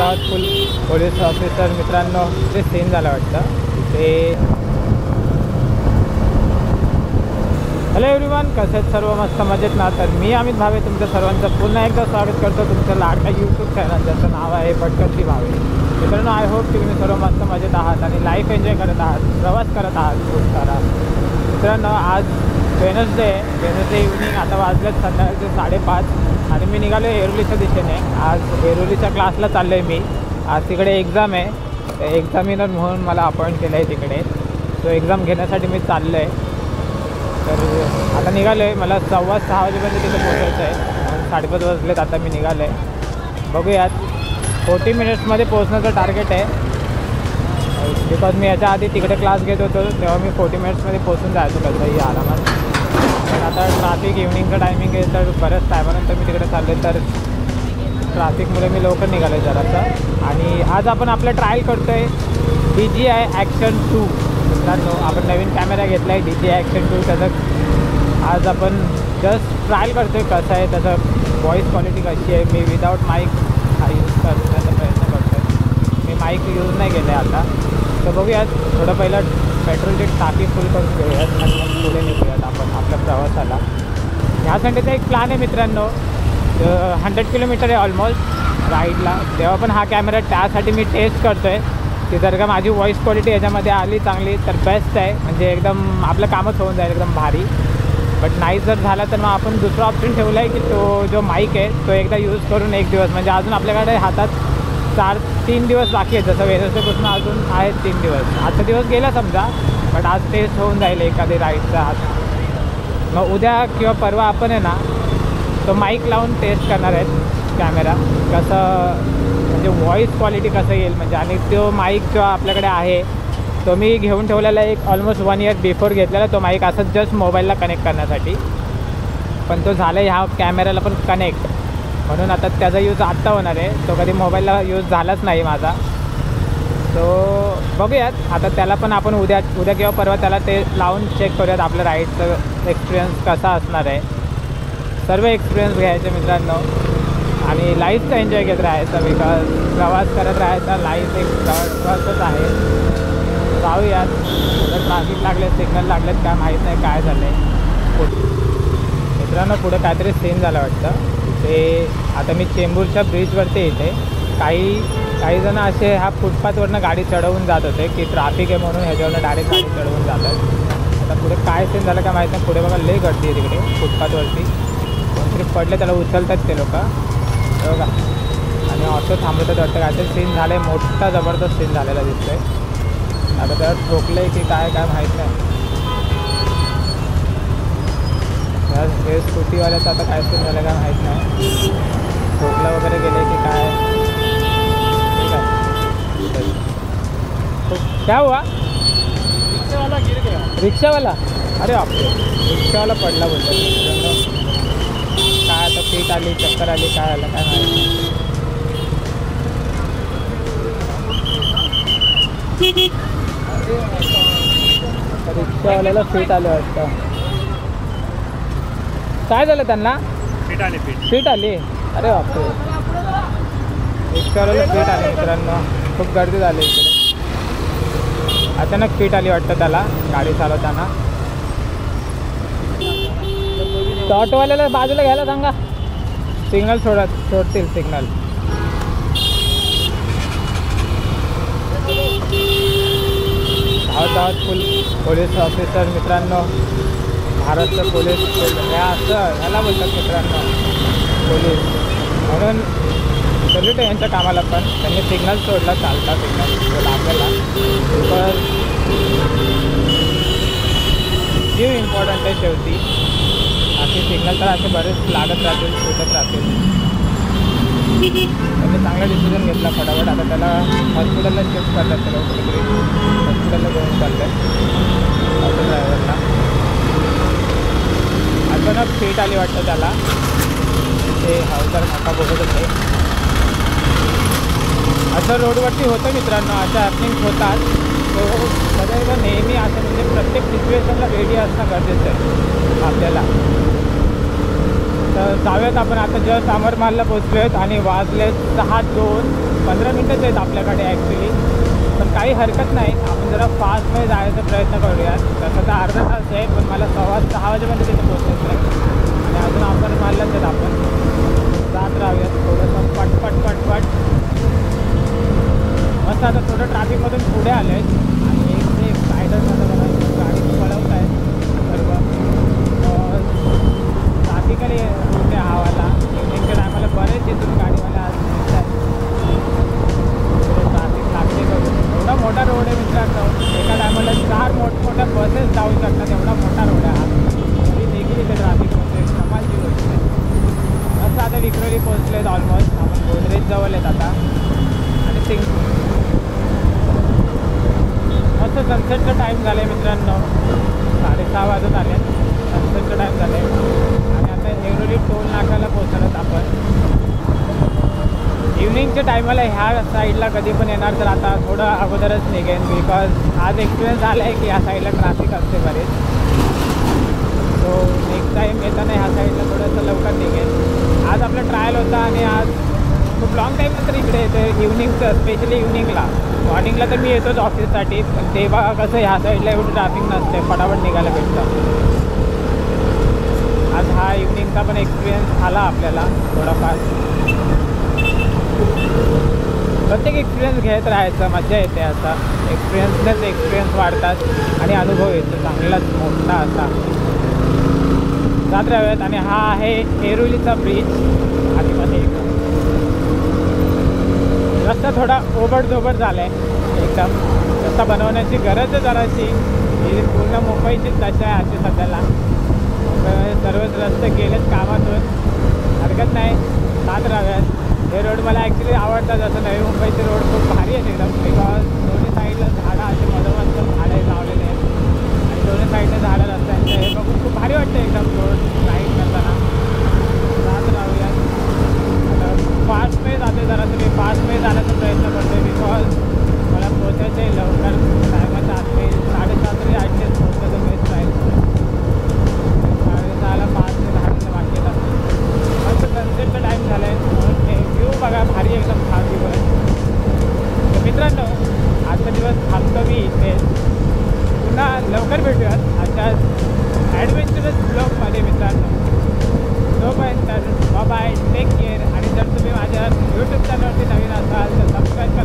आहोत फुल police officer मित्रांनो. ते सीन झालं वाटतं ते. हॅलो एव्हरीवन, कसे आहेत सर्व? मस्त मजेत ना? तर मी अमित भावे तुमच्या सर्वांचं पुन्हा एकदा स्वागत करतो तुमच्या लाडका यूट्यूब चॅनल ज्याचं नाव आहे पटकथी भावे. मित्रांनो, आय होप की तुम्ही सर्व मस्त मजेत आहात आणि लाईफ एन्जॉय करत आहात, प्रवास करत आहात खूप सारा. मित्रांनो, आज वेनसडे इव्हनिंग, आता वाजलेत संध्याकाळचे 5:30 आणि मी निघालो आहे ऐरोलीच्या दिशेने. आज ऐरोलीच्या क्लासला चाललो आहे मी. आज तिकडे एक्झाम आहे, तर एक्झामिनर म्हणून मला अपॉइंट केलं आहे तिकडे. तो एक्झाम घेण्यासाठी मी चाललो आहे. तर आता निघालो आहे, मला 5:15 वाजेपर्यंत तिथे पोहोचायचं आहे. 5:30 वाजलेत, आता मी निघालो आहे. बघूयात, 40 मिनिट्समध्ये पोहोचण्याचं टार्गेट आहे. बिकॉज मी याच्या आधी तिकडे क्लास घेत होतो तेव्हा मी 40 मिनिट्समध्ये पोहोचून जायचो कसंही आरामात. पण आता ट्रॅफिक इव्हनिंगचं टायमिंग आहे, तर बऱ्याच टायमानंतर मी तिकडे चाललो आहे, तर ट्रॅफिकमुळे मी लवकर निघालो आहे जरासं. आणि आज आपण आपलं ट्रायल करतो आहे DJI Action 2. मित्रांनो, आपण नवीन कॅमेरा घेतला आहे DJI Action 2. त्याचं आज आपण जस्ट ट्रायल करतो आहे कसं आहे त्याचं व्हॉईस क्वालिटी कशी आहे. मी विदाऊट माईक हा यूज करण्याचा प्रयत्न करतो आहे. मी माईक यूज नाही केलं आहे आता. तर बघूयात, थोडं पहिलं पेट्रोलची टाकी फुल करून घेऊयात आणि मग पुढे निघूयात आपण आपल्या प्रवासाला. ह्या संडेचा एक प्लॅन आहे मित्रांनो, 100 किलोमीटर आहे ऑलमोस्ट राईडला. तेव्हा पण हा कॅमेरा त्यासाठी मी टेस्ट करतो आहे की जर का माझी व्हॉईस क्वालिटी याच्यामध्ये आली चांगली तर बेस्ट आहे, म्हणजे एकदम आपलं कामच होऊन जाईल एकदम भारी. बट नाही जर झाला तर मग आपण दुसरा ऑप्शन ठेवला आहे की तो जो माईक आहे तो एकदा यूज करून एक दिवस, म्हणजे अजून आपल्याकडे हातात 3 दिवस बाकी आहेत. जसं वेनसडेपासून अजून आहेत 3 दिवस. आजचा दिवस गेला समजा, बट आज टेस्ट होऊन जाईल एखादी राईडचा हात. मग उद्या किंवा परवा आपण आहे ना तो माईक लावून टेस्ट करणार आहेत कॅमेरा कसं, म्हणजे व्हॉईस क्वालिटी कसं येईल म्हणजे. आणि तो माईक जो आपल्याकडे आहे तो मी घेऊन ठेवलेला एक ऑलमोस्ट 1 इयर बिफोर घेतलेला तो माईक, असंच जस्ट मोबाईलला कनेक्ट करण्यासाठी. पण तो झाला ह्या कॅमेऱ्याला पण कनेक्ट, म्हणून आता त्याचा यूज आत्ता होणार आहे. तो कधी मोबाईलला यूज झालाच नाही माझा. तो बघूयात आता, त्याला पण आपण उद्या किंवा परवा त्याला ते लावून चेक करूयात आपलं राईडचं एक्सपिरियन्स कसा असणार आहे. सर्व एक्सपिरियन्स घ्यायचे मित्रांनो आणि लाईफचा एन्जॉय घेत राहायचा. बिकॉज प्रवास करत राहायचा, लाईफ एक प्रवासच आहे. जाऊयात. पुढं ट्रॅफिक लागले, सिग्नल लागलेत काय माहीत नाही काय झालं आहे. मित्रांनो, पुढं काहीतरी सीन झालं वाटतं ते. आता मी चेंबूरच्या ब्रिजवरती येते. काही जण असे हा फुटपाथवरनं गाडी चढवून जात होते की ट्रॅफिक आहे म्हणून ह्याच्यावरनं डायरेक्ट गाडी चढवून जातात. आता पुढे काय सीन झालं काय माहीत नाही. पुढे बघा लई गर्दी आहे तिकडे फुटपाथवरती. कोणतरी पडले त्याला उचलतात ते लोक बघा. आणि ऑटो थांबवतात वाटतं. काहीतरी सीन झालं आहे, मोठा जबरदस्त सीन झालेला दिसतो आहे. आता त्याला ठोकलं आहे की काय माहीत नाही. हे स्कूटीवाल्याचं आता काय सीन झालं काय माहीत नाही. ठोकला वगैरे गेले की काय. ठीक आहे, क्या हुआ? रिक्षावाला गिर गया. रिक्षावाला? अरे बापरे, रिक्षावाला पडला बोलतो. काय आता सीट आली, चक्कर आली, काय आलं काय माहिती. रिक्षावाल्याला सीट आलं वाटतं. काय झालं त्यांना? सीट आली. अरे बापरे, रिक्षावाल्याला सीट आली मित्रांनो. खूप गर्दी झाली इकडे. अचानक सीट आली वाटतं त्याला गाडी चालवताना. तर ऑटोवाल्याला बाजूला घ्यायला सांगा, सिग्नल सोडतील सिग्नल. आहोत फुल पोलीस ऑफिसर मित्रांनो, महाराष्ट्र पोलीस. ह्याला बोलतात मित्रांनो पोलीस, म्हणून सल्यूट आहे यांच्या कामाला. पण त्यांनी सिग्नल सोडला, चालता सिग्नल आपल्याला. बिकॉज जीव इम्पॉर्टंट आहे शेवटी. असे सिग्नल तर असे बरेच लागत राहतील, सुटत राहतील. त्यांनी चांगला डिसिजन घेतला फटाफट. आता त्याला हॉस्पिटलला शिफ्ट करतात, त्याला कुठेतरी हॉस्पिटलला घेऊन चालतात ऑटो ड्रायव्हरला. अचानक सीट आली वाटतं त्याला. ते हवालदार नाका बघत होते. असं रोडवरती होतं मित्रांनो, अशा हॅपनिंग्स होतात. तो सदैव नेहमी असं म्हणजे प्रत्येक सिच्युएशनला रेडी असणं गरजेचं आहे आपल्याला. तर जाऊयात आपण. आता जस्ट अमरमालला पोचलो आहेत आणि वाजले 6:02. 15 मिनटंच आहेत आपल्याकडे ॲक्च्युली, पण काही हरकत नाही. आपण जरा फास्टमध्ये जायचा प्रयत्न करूयात. तसं तर अर्धा तास आहे, पण मला 6:15 वाजेपर्यंत तिथे पोचायचं आहे आणि अजून अमरमाललाच आहेत. आपण जात राहूयात थोडंसं पटपट पटपट. मस्त. आता थोडं ट्रॅफिकमधून पुढे आलं आहे आणि एक सायडच आता बघा गाडी पळवत आहेत सर्व. ट्रॅफिकली रूट आहे हावाला. इव्हनिंगच्या टायमाला बरेच इथून गाडीवाले आज दिसतात. ट्रॅफिक लागते करून. एवढा मोठा रोड आहे मित्रांनो. एका टायमाला 4 मोठमोठ्या बसेस जाऊ शकतात, एवढा मोठा रोड आहे हा. तरी देखील इथे ट्रॅफिक म्हणजे कमालची गोष्ट आहे. मस्त. आता विक्रोली पोहोचले आहेत ऑलमोस्ट. आपण गोदरेज जवळ आहेत आता. आणि मस्त सनसेटचा टाईम झाला आहे मित्रांनो. 6:30 वाजत आले. सनसेटचा टाईम झाला आहे आणि आता एरोली टोल नाक्याला पोहोचलोत आपण. इव्हनिंगच्या टायमाला ह्या साईडला कधी पण येणार तर आता थोडं अगोदरच निघेन, बिकॉज आज एक्सपिरियन्स झाला आहे की ह्या साईडला ट्रॅफिक असते बरेच. सो नेक्स्ट टाईम येताना ह्या साईडला थोडंसं लवकर निघेन. आज आपला ट्रायल होता आणि आज खूप लॉंग टाईम नंतर इकडे येते इव्हनिंगचं, स्पेशली इव्हनिंगला. मॉर्निंगला तर मी येतोच ऑफिससाठी, पण तेव्हा कसं ह्या साईडला एवढी ट्रॅफिक नसते, फटाफट निघायला भेटतं. आज हा इव्हनिंगचा पण एक्सपिरियन्स आला आपल्याला थोडाफार. प्रत्येक एक्सपिरियन्स घेत राहायचं, मजा येते. असा एक्सपिरियन्स वाढतात आणि अनुभव येतो चांगलाच मोठा असा. जात राहूयात. आणि हा आहे एरोलीचा ब्रिज. आधीमध्ये रस्ता थोडा ओबडधोबड झाला आहे एकदम. रस्ता बनवण्याची गरज आहे जराशी. ही पूर्ण मुंबईचीच दशा आहे अशी सध्याला. सर्वच रस्ते गेलेत कामातून. हरकत नाही, जात राहूयात. हे रोड मला ॲक्च्युली आवडतात. जसं नवी मुंबईचे रोड खूप भारी आहेत एकदम, बिकॉज दोन्ही साईडला झाडं असे मधोमध पण झाडं लावलेले आहेत आणि दोन्ही साईडला झाडं रस्त्यांचे. हे बघून खूप भारी वाटतं एकदम रोड राईड करताना. जात राहूयात. फास्टमध्ये जाते जरा. तुम्ही फास्टमध्ये जाण्याचा प्रयत्न करतो बिकॉज मला पोचायचं आहे लवकर टायमाच्या आत. मी 7:30 तरी ॲटलीस्ट पोचतो तर बेस्ट राहील. 6:30ला 5 ते 10 बाकी येतात. मस्त सनसेटचा टाईम झाला आहे. व्ह्यू बघा भारी एकदम छान व्ह्यू आहे. तर मित्रांनो आजचा दिवस थांबतो मी इथे. पुन्हा लवकर भेटूयात अशाच ॲडव्हेंचरस ब्लॉगमध्ये मित्रांनो. तोपर्यंत बाय, टेक केअर. आणि जर तुम्ही माझ्या यूट्यूब चॅनलवरती नवीन असाल तर सबस्क्राईब करा.